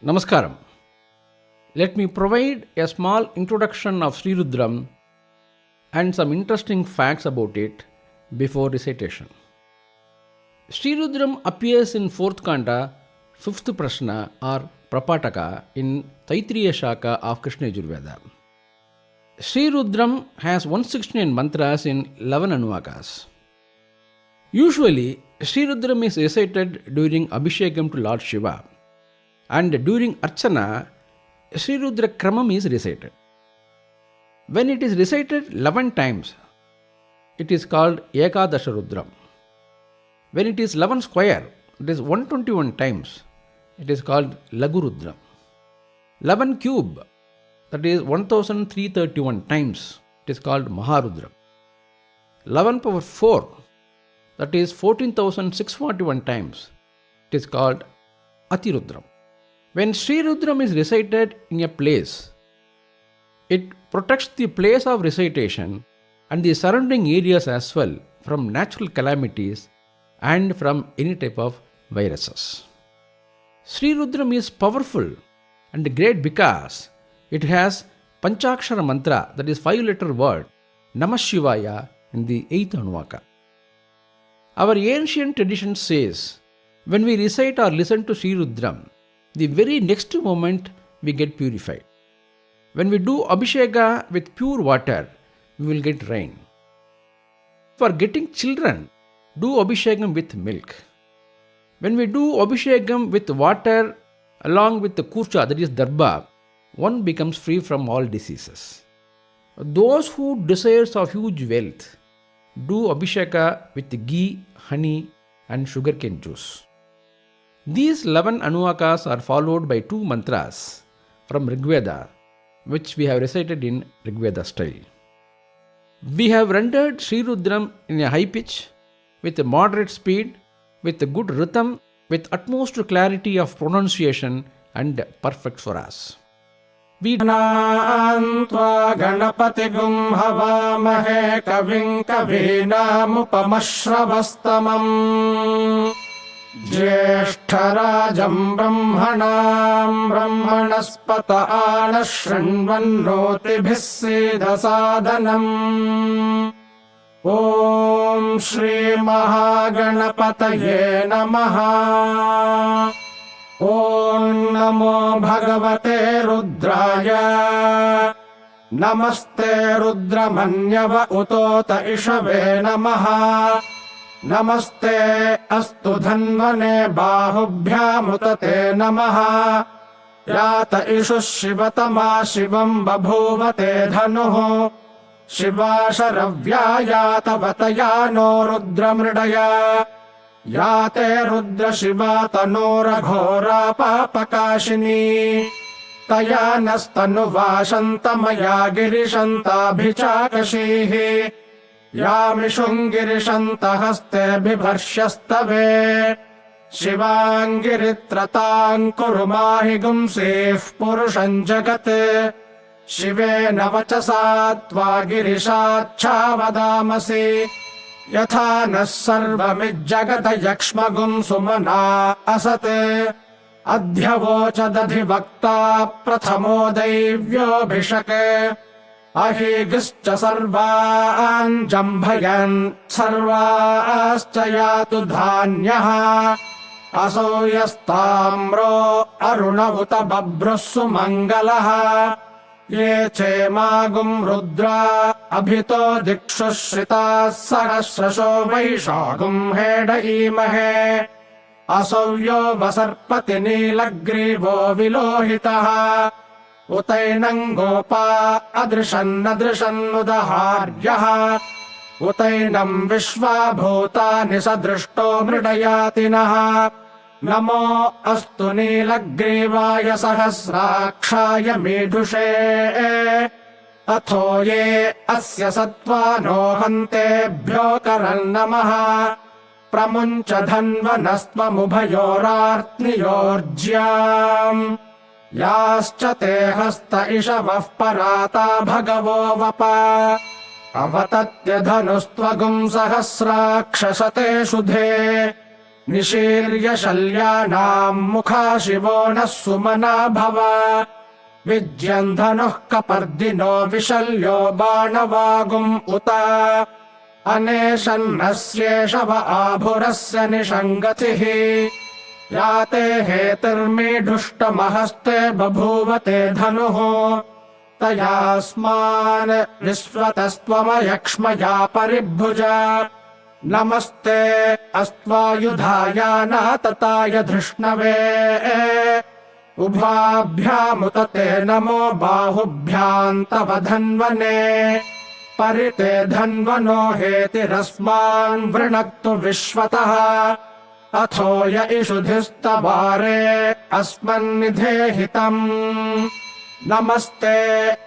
Namaskaram. Let me provide a small introduction of Sri Rudram and some interesting facts about it before recitation. Sri Rudram appears in 4th Kanda, 5th Prashna or Prapataka in Taitriya Shaka of Krishna Yajurveda. Sri Rudram has 169 mantras in 11 Anuvakas. Usually, Sri Rudram is recited during Abhishekam to Lord Shiva, and during Archana, Sri Rudra Kramam is recited. When it is recited 11 times, it is called Ekadasha Rudram. When it is 11 square, it is 121 times, it is called Lagu Rudram. 11 cube, that is 1331 times, it is called Maharudram. 11 power 4, that is 14,641 times, it is called Atirudram. When Sri Rudram is recited in a place, it protects the place of recitation and the surrounding areas as well from natural calamities and from any type of viruses. Sri Rudram is powerful and great because it has Panchakshara mantra, that is 5-letter word, Namah Shivaya in the 8th Anuvaka. Our ancient tradition says, when we recite or listen to Sri Rudram, the very next moment we get purified. When we do Abhisheka with pure water, we will get rain. For getting children, do Abhishekam with milk. When we do Abhishekam with water along with the kurcha, that is darba, one becomes free from all diseases. Those who desires of huge wealth, do Abhisheka with ghee, honey and sugarcane juice. These 11 Anuvakas are followed by 2 mantras from Rigveda, which we have recited in Rigveda style. We have rendered Sri Rudram in a high pitch, with a moderate speed, with a good rhythm, with utmost clarity of pronunciation and perfect swaras. We Nantva Ganapatigum Havamahe Kavim Kavinamupamashravastamam Jyeshtarajam Brahmanam Brahmanaspata Anashrinvannotibhissidasadanam Om Shri Mahaganapataye Namaha. Om Namo Bhagavate Rudraya. Namaste Rudramanyava Utota Ishave Namaha. Namaste Astu Dhanvane Bahubhyamutate Namaha. Yata Ishu Shivatama Shivam Babhuvate Dhanuho. Shivasharavya Vatayano Rudramridaya. Yate Rudra Shiva Tanora Ghora Papakashini. Tayanastanu Vashantamaya Girishanta Bhichakashihi. Yamishungirishanta Haste Bibharshastave. Shivangiritratan Kurumahi Gumsif Purushan Jagate. Shive Navachasatva Girishat Chavadamasi. Yatha Nasarvamijjagata Yakshmagum Sumana Asate. Adhyavochadadhivakta Prathamo Daivyo Bhishake. Ahigischa Sarvaan Jambhayan Sarvascha Yatu Dhanyaha. Asoyastamro Arunavuta Babrussu Mangalaha. Ye Chemagum Rudra Abhito Dikshu Shrita Sahasrasho Vaishagum Heda Imahe. Asovyo Vasarpati Nilagrivo Vilohitaha. Utainam Gopa Adrishan Adrishan Udaharyaha. Utainam Vishwabhuta Nisadrishto Mridayatinaha. Namo Astu Nilagrivaya Sahasrakshaya Medushe. Atho ye Asya Sattvano Hantebhyo Karannamaha. Pramuncha Dhanvanastvamubhayorartniyorjyam. Yascha te hasta ishavah parata bhagavo vapa. Avatatya dhanustvagum sahasrakshasate shudhe. निशीर्य शल्यानाम् मुखा शिवो नः सुमना भव विज्यन् धनुः कपर्दिनो विशल्यो बाणवागुम् उत अनेशन्नस्येषव आभुरस्य निषङ्गतिः याते हेतिर्मीढुष्टमहस्ते बभूवते धनुः तयास्मान् विश्वतस्त्वमयक्ष्मया परिभुज नमस्ते अस्त्वायुधायानातताय धृष्णवे उभाभ्यामुत ते नमो बाहुभ्याम् तव धन्वने परिते धन्वनो हेतिरस्मान् वृणक्तु विश्वतः अथो य इषुधिस्तवारे अस्मन्निधेहितम् नमस्ते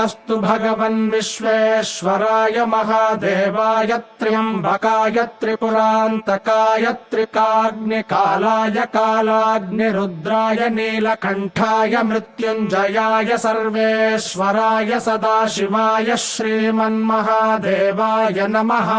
अस्तु भगवन् विश्वेश्वराय महादेवाय त्र्यम्बकाय त्रिपुरान्तकाय त्रिकाग्निकालाय कालाग्निरुद्राय नीलकण्ठाय मृत्युञ्जयाय सर्वेश्वराय सदाशिवाय श्रीमन्महादेवाय नमः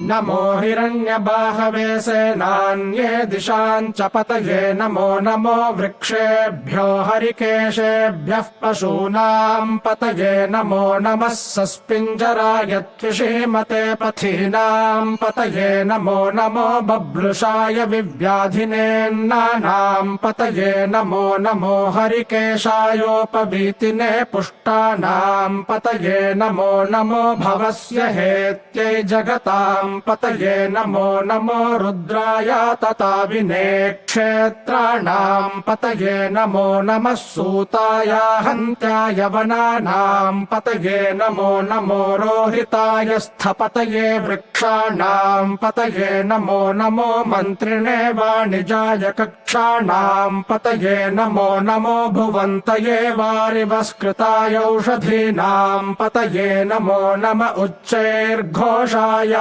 नमो हिरण्यबाहवे सेनान्ये दिशाम् च पतये नमो नमो वृक्षेभ्यो हरिकेशेभ्यः पशूनाम् पतये नमो नमः सस्पिञ्जराय त्विषीमते पथीनाम् पतये नमो नमो बभ्रुषाय विव्याधिनेन्नानाम् पतये नमो नमो हरिकेशायोपवीतिने पुष्टानाम् पतये नमो नमो भवस्य हेत्यै जगताम् पतये नमो नमो रुद्राय तथा विने क्षेत्राणाम् पतये नमो नमः सूताय हन्त्याय वनानाम् पतये नमो नमो रोहिताय स्थपतये वृक्षाणाम् पतये नमो नमो मन्त्रिणे वाणिजाय कक्षाणाम् पतये नमो नमो भुवन्तये वारिवस्कृताय औषधीनाम् पतये नमो नम उच्चैर्घोषाय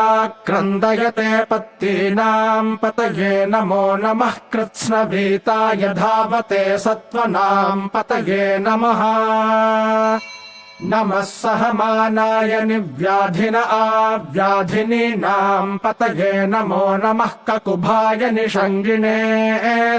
क्रन्दयते पत्तीनाम् पतये नमो नमः कृत्स्नवीताय धावते सत्त्वनाम् पतये नमः नमः सहमानाय निव्याधिन आव्याधिनीनाम् पतये नमो नमः ककुभाय निषङ्गिणे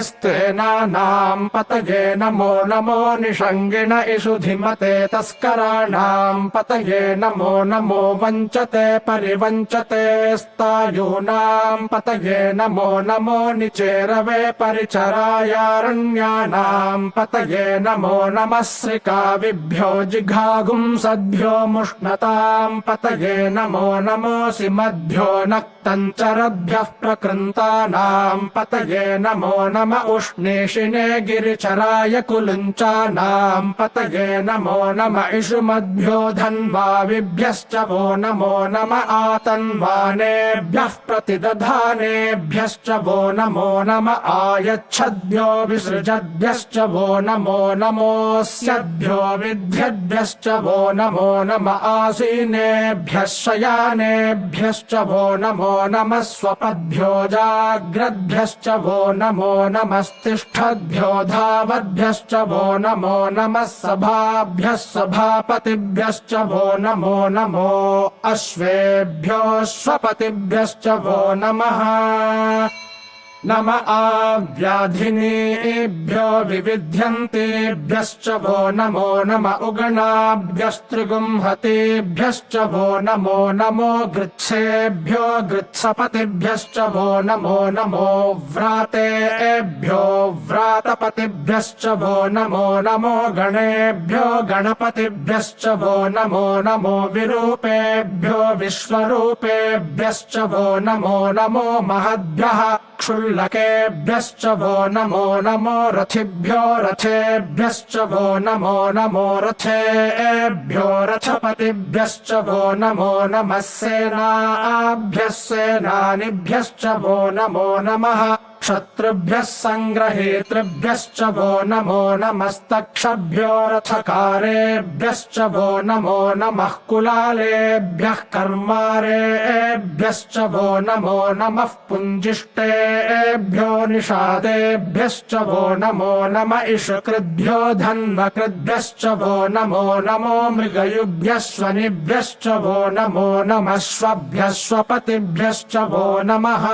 स्तेनानाम् पतये नमो नमो निषङ्गिण इषुधिमते तस्कराणाम् पतये नमो नमो वञ्चते परिवञ्चते स्तायूनाम् पतये नमो नमो निचेरवे परिचरायारण्यानाम् पतये नमो नमः श्रिकाविभ्यो जिघागुंसद्भ्यो मुष्णताम् पतये नमो नमोऽसि मद्भ्यो नक्तञ्चरद्भ्यः प्रकृन्तानाम् पतये नमो नम उष्णीषिणे गिरिचराय कुलुञ्चानाम् पतये नमो नम इषुमद्भ्यो धन्वाविभ्यश्च वो नमो नम आतन्वानेभ्यः प्रतिदधानेभ्यश्च वो नमो नम आयच्छद्भ्यो विसृजद्भ्यश्च वो नमो नमोऽस्यद्भ्यो विद्यद्भ्यश्च वो नमो नम आसीनेभ्यः शयानेभ्यश्च वो नमो नमः स्वपद्भ्यो जाग्रद्भ्यश्च वो नमो नमस्तिष्ठद्भ्यो धावद्भ्यश्च वो नमो नमः सभाभ्यः सभापतिभ्यश्च वो नमो नमो अश्वेभ्योऽश्वपतिभ्यश्च वो नमः नम आव्याधिनीभ्यो विविध्यन्तेभ्यश्च वो नमो नम उगणाभ्यस्त्रिगुंहतेभ्यश्च वो नमो नमो गृत्सेभ्यो गृत्सपतिभ्यश्च वो नमो नमो व्रातेभ्यो व्रातपतिभ्यश्च वो नमो नमो गणेभ्यो गणपतिभ्यश्च वो नमो नमो विरूपेभ्यो विश्वरूपेभ्यश्च वो नमो नमो महद्भ्यः क्षुल्लकेभ्यश्च वो नमो नमो रथिभ्यो रथेभ्यश्च वो नमो नमो रथेभ्यो रथपतिभ्यश्च वो नमो नमः सेनाभ्यः सेनानिभ्यश्च वो नमो नमः क्षत्रुभ्यः सङ्ग्रहेतृभ्यश्च वो नमो नमस्तक्षभ्यो रथकारेभ्यश्च वो नमो नमः कुलालेभ्यः कर्मारेभ्यश्च वो नमो नमः पुञ्जिष्टेभ्यो निषादेभ्यश्च वो नमो नम इषुकृद्भ्यो धन्वकृद्भ्यश्च वो नमो नमो मृगयुभ्यः स्वनिभ्यश्च वो नमो नमः श्वभ्यः स्वपतिभ्यश्च वो नमः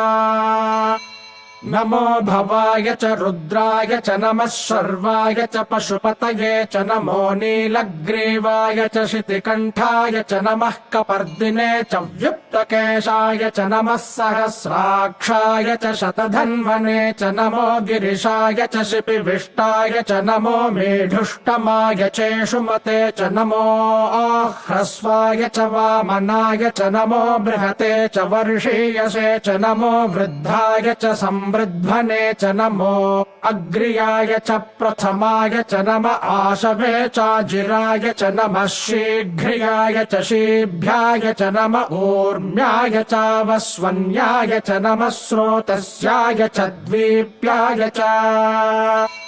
नमो भवाय च रुद्राय च नमः शर्वाय च पशुपतये च नमो नीलग्रीवाय च शितिकण्ठाय च नमः कपर्दिने च व्युक्तकेशाय च नमः सहस्राक्षाय च शतधन्वने च नमो गिरिशाय च शिपिविष्टाय च नमो मेढुष्टमाय चेषुमते च नमो ह्रस्वाय च वामनाय च नमो बृहते च वर्षीयसे च नमो वृद्धाय च संवृध्वने च नमो अग्र्याय च प्रथमाय च नम आशवे चाजिराय च नमः शीघ्र्याय च शीभ्याय च नम ऊर्म्याय चावस्वन्याय च नमः स्रोतस्याय च द्वीप्याय च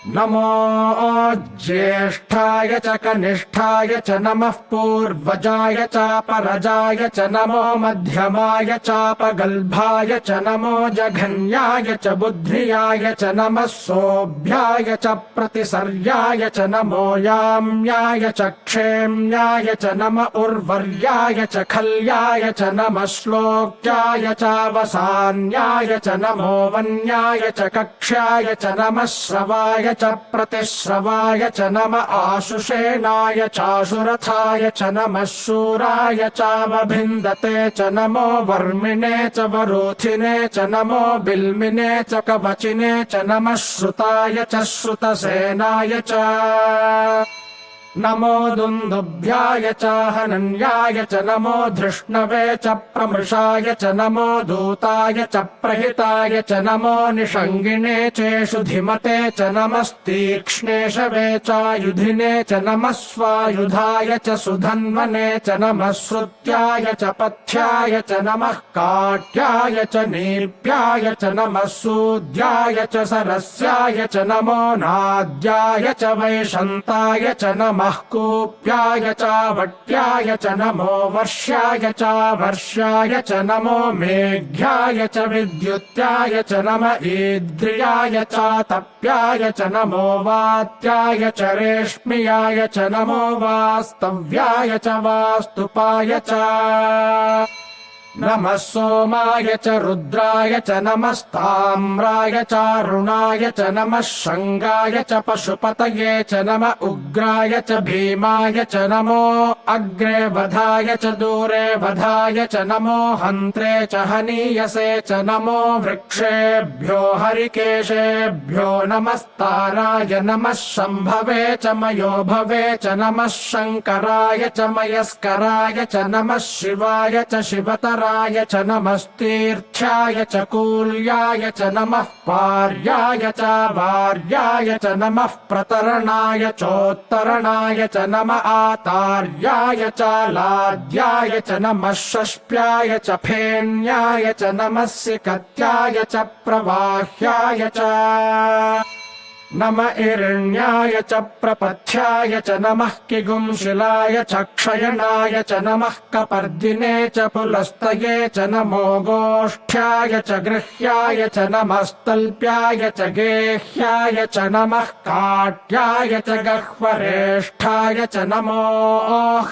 नमो ज्येष्ठाय च कनिष्ठाय च नमः पूर्वजाय चापरजाय च नमो मध्यमाय चापगल्भाय च नमो जघन्याय च बुद्ध्याय च नमः सोऽभ्याय च प्रतिसर्याय च नमो याम्याय च क्षेम्याय च नम उर्वर्याय च खल्याय च नमः श्लोक्याय चावसान्याय च नमो वन्याय च कक्ष्याय च नमः श्रवाय च प्रतिश्रवाय च नम आशुषेणाय चाशुरथाय च नमः शूराय चावभिन्दते च नमो वर्मिणे च वरोथिने च नमो बिल्मिने च कवचिने च नमः श्रुताय च श्रुतसेनाय च नमो दुन्दुभ्याय च हनन्याय च नमो धृष्णवे च प्रमृषाय च नमो दूताय च प्रहिताय च नमो निषङ्गिणे चेषु धिमते च नमस्तीक्ष्णेशवे चायुधिने च नमः स्वायुधाय च सुधन्वने च नमः श्रुत्याय च पथ्याय च नमः काट्याय च नीप्याय च नमः सूद्याय च सरस्याय च नमो नाद्याय च वैशन्ताय च नमः कूप्याय चावट्याय च नमो वर्ष्याय चावर्ष्याय च नमो मेघ्याय च विद्युत्याय च नम ईद्रियाय चातप्याय च नमो वात्याय च रेश्म्याय च नमो वास्तव्याय च वास्तुपाय च नमः सोमाय च रुद्राय च नमस्ताम्राय चारुणाय च नमः शङ्गाय च पशुपतये च नम उग्राय च भीमाय च नमो अग्रे वधाय च दूरे वधाय च नमो हन्त्रे च हनीयसे च नमो वृक्षेभ्यो हरिकेशेभ्यो नमस्ताराय नमः शम्भवे च मयोभवे च नमः शङ्कराय च मयस्कराय च नमः शिवाय च शिवतराय च नमस्तीर्थ्याय च कूल्याय च नमः पार्याय च वार्याय च नमः प्रतरणाय चोत्तरणाय च नम आतार्याय च लाद्याय च नमः षष्प्याय च फेन्याय च नमः सिकत्याय च प्रवाह्याय च नम इरण्याय च प्रपथ्याय च नमः किगुंशिलाय च क्षयणाय च नमः कपर्दिने च पुलस्तये च नमो गोष्ठ्याय च गृह्याय च नमस्तल्प्याय च गेह्याय च नमः काट्याय च गह्वरेष्ठाय च नमो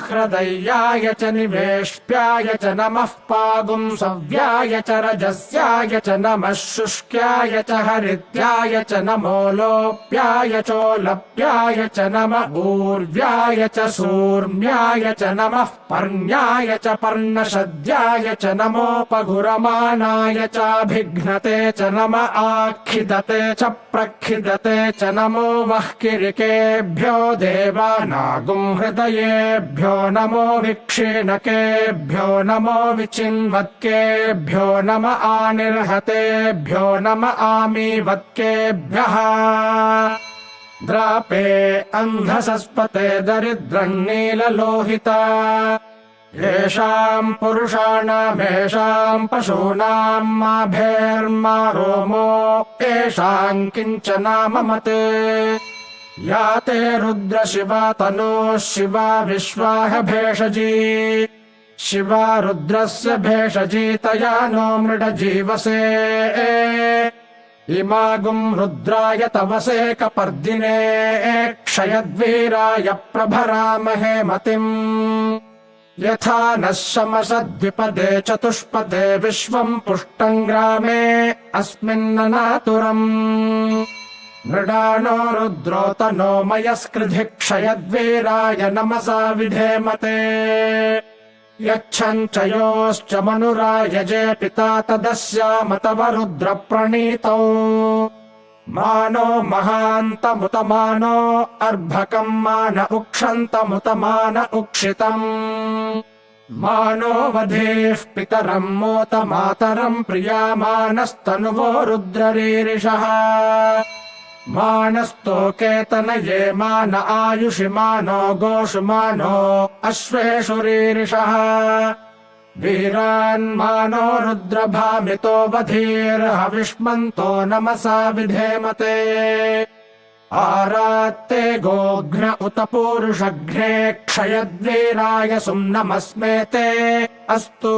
हृदयाय च निवेष्ट्याय च नमः पागुंसव्याय च रजस्याय च नमः शुष्क्याय च हरित्याय च नमो प्याय चोलप्याय च नम ऊर्व्याय च सूर्म्याय च नमः पर्ण्याय च पर्णशद्याय च नमोपगुरमाणाय चाभिघ्नते च नम आखिदते च प्रखिदते च नमो वह्किरिकेभ्यो देवानागुंहृदयेभ्यो नमो विक्षीणकेभ्यो नमो विचिन्वत्केभ्यो नम आनिर्हतेभ्यो नम आमीवत्केभ्यः द्रापे अन्धसस्पते दरिद्रन्नीललोहिता येषाम् पुरुषाणामेषाम् पशूनाम् माभेर्मा रोमो येषाम् किञ्चनाममते या ते रुद्रशिवा तनोः शिवा विश्वाह भेषजी शिवा रुद्रस्य भेषजी तया नो मृडजीवसे इमागुम् रुद्राय तवसे कपर्दिने क्षयद्वीराय प्रभरामहे मतिम् यथा नः शमसद्विपदे चतुष्पदे विश्वम् पुष्टम् ग्रामे अस्मिन्ननातुरम् मृडानो रुद्रोतनो मयस्कृधि क्षयद्वीराय नमसा विधेमते यच्छम् च योश्च मनुरायजे पिता तदस्यामतव रुद्रप्रणीतौ मानो महान्तमुत मानो अर्भकम् मान उक्षन्तमुत मान उक्षितम् मानो वधेः पितरम् मोत मातरम् प्रियामानस्तनुवो रुद्ररीरिषः मानस्तोकेतनये मान आयुषि मानो गोषु मानो अश्वेषु रीरिषः वीरान्मानो रुद्रभामितो वधीर्हविष्मन्तो नमसा विधेमते आरात्ते गोघ्न उत पूरुषघ्ने क्षयद्वीराय सुम्नमस्मेते अस्तु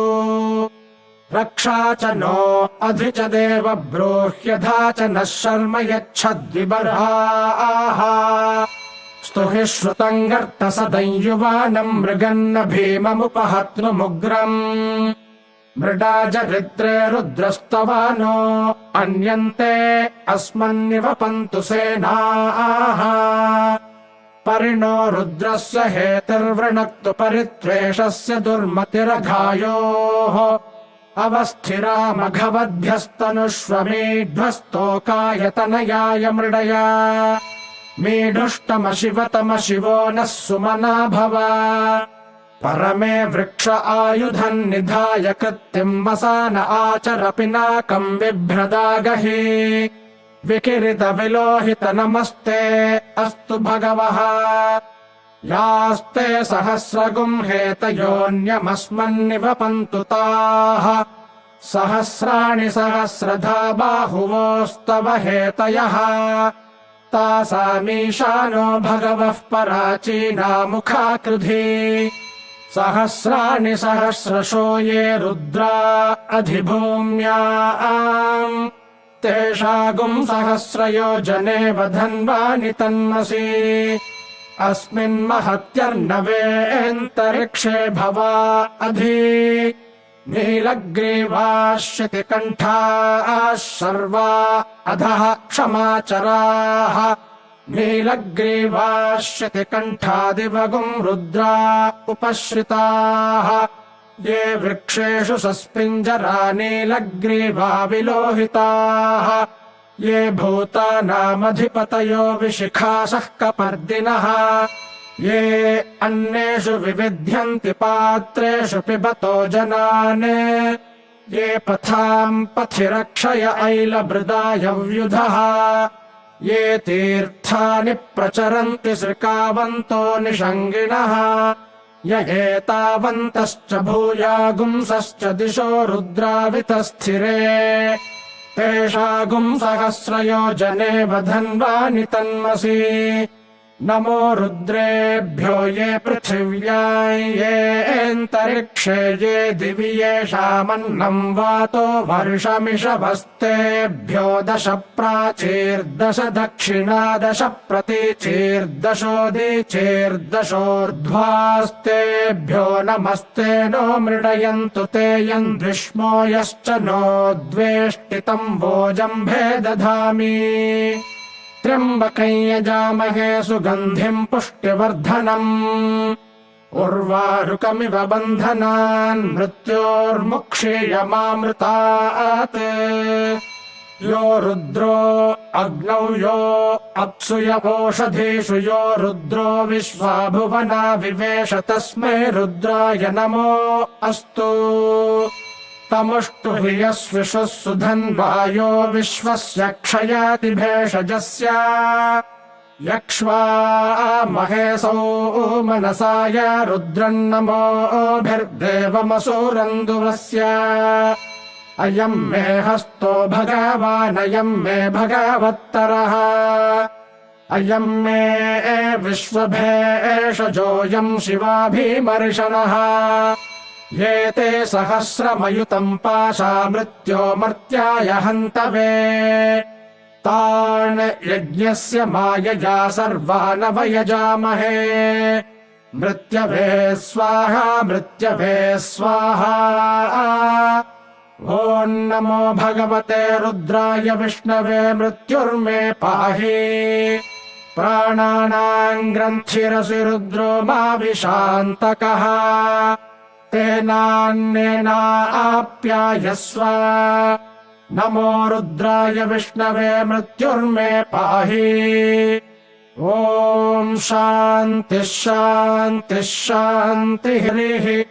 रक्षा च नो अधि च देव ब्रूह्यधा च नः शर्म यच्छद्विबर्हाः स्तुहि श्रुतम् गर्तसदञ्युवानम् मृगन्न भीममुपहत्नुमुग्रम् मृडाजरिद्रे रुद्रस्तवानो अन्यन्ते अस्मन्निवपन्तु सेनाः परिणो रुद्रस्य हेतिर्वृणक्तु परित्वेषस्य दुर्मतिरघायोः अवस्थिरामघवद्भ्यस्तनुष्वमीढ्वस्तोकायतनयाय मृडया मीढुष्टमशिवतमशिवो नः सुमना भव परमे वृक्ष आयुधम् निधाय कृत्तिम् वसान आचर पिनाकम् बिभ्रदागहि विकिरित विलोहित नमस्ते अस्तु भगवः यास्ते सहस्रगुम् हेतयोऽन्यमस्मन्निवपन्तु ताः सहस्राणि सहस्रधा बाहुवोस्तव हेतयः तासामीशानो भगवः पराचीनामुखाकृधि सहस्राणि सहस्रशो ये रुद्रा अधिभूम्याम् तेषागुम् सहस्रयोजने वधन्वानि तन्मसि अस्मिन्महत्यर्णवेऽन्तरिक्षे भवा अधि नीलग्रीवाश्यतिकण्ठाः सर्वा अधः क्षमाचराः नीलग्रीवाश्यतिकण्ठादिवगुम् रुद्रा उपश्रिताः ये वृक्षेषु सस्पिञ्जरा नीलग्रीवा विलोहिताः ये भूतानामधिपतयो विशिखासः कपर्दिनः ये अन्नेषु विविध्यन्ति पात्रेषु पिबतो जनान् ये पथाम् पथि रक्षय ऐलभृदायव्युधः ये तीर्थानि प्रचरन्ति सृकावन्तो निषङ्गिणः य एतावन्तश्च भूयागुंसश्च दिशो रुद्रावितस्थिरे तेषागुम् सहस्रयोजने वधन्वानि तन्मसि नमो रुद्रेभ्यो ये पृथिव्याम् येऽन्तरिक्षे ये दिवि येषामन्नम् वातो वर्षमिषभस्तेभ्यो 10 प्राचीर्दश दक्षिणा 10 प्रतीचीर्दशोदीचीर्दशोर्ध्वास्तेभ्यो नमस्ते नो मृडयन्तु ते यन्द्विष्मो यश्च नो द्वेष्टितम् वोजम्भे दधामि त्र्यम्बकम् यजामहे सुगन्धिम् पुष्टिवर्धनम् उर्वारुकमिव बन्धनान् मृत्योर्मुक्षीयमामृतात् यो रुद्रो अग्नौ यो अप्सु य ओषधीषु यो रुद्रो विश्वा भुवना विवेश तस्मै रुद्राय नमो अस्तु तमुष्टु हि यस्विषुः सुधन्वायो विश्वस्य क्षयाति भेषजस्य यक्ष्वा महेशौ मनसाय रुद्रन्नमोभिर्देवमसूरन्दुवस्य अयम् मे हस्तो भगवानयम् मे भगवत्तरः अयम् मे विश्वभेषजोऽयम् शिवाभीमर्शनः ये ते सहस्रमयुतम् पाशा मृत्यो मर्त्याय हन्तवे तान् यज्ञस्य मायया सर्वानवयजामहे मृत्यवे स्वाहा मृत्यवे स्वाहा। ॐ नमो भगवते रुद्राय विष्णवे मृत्युर्मे पाहि। प्राणानां ग्रन्थिरसि रुद्रो मा विशान्तकः। तेनान्येनाप्यायस्व। नमो रुद्राय विष्णवे मृत्युर्मे पाहि। ॐ शान्तिः शान्तिः शान्तिः।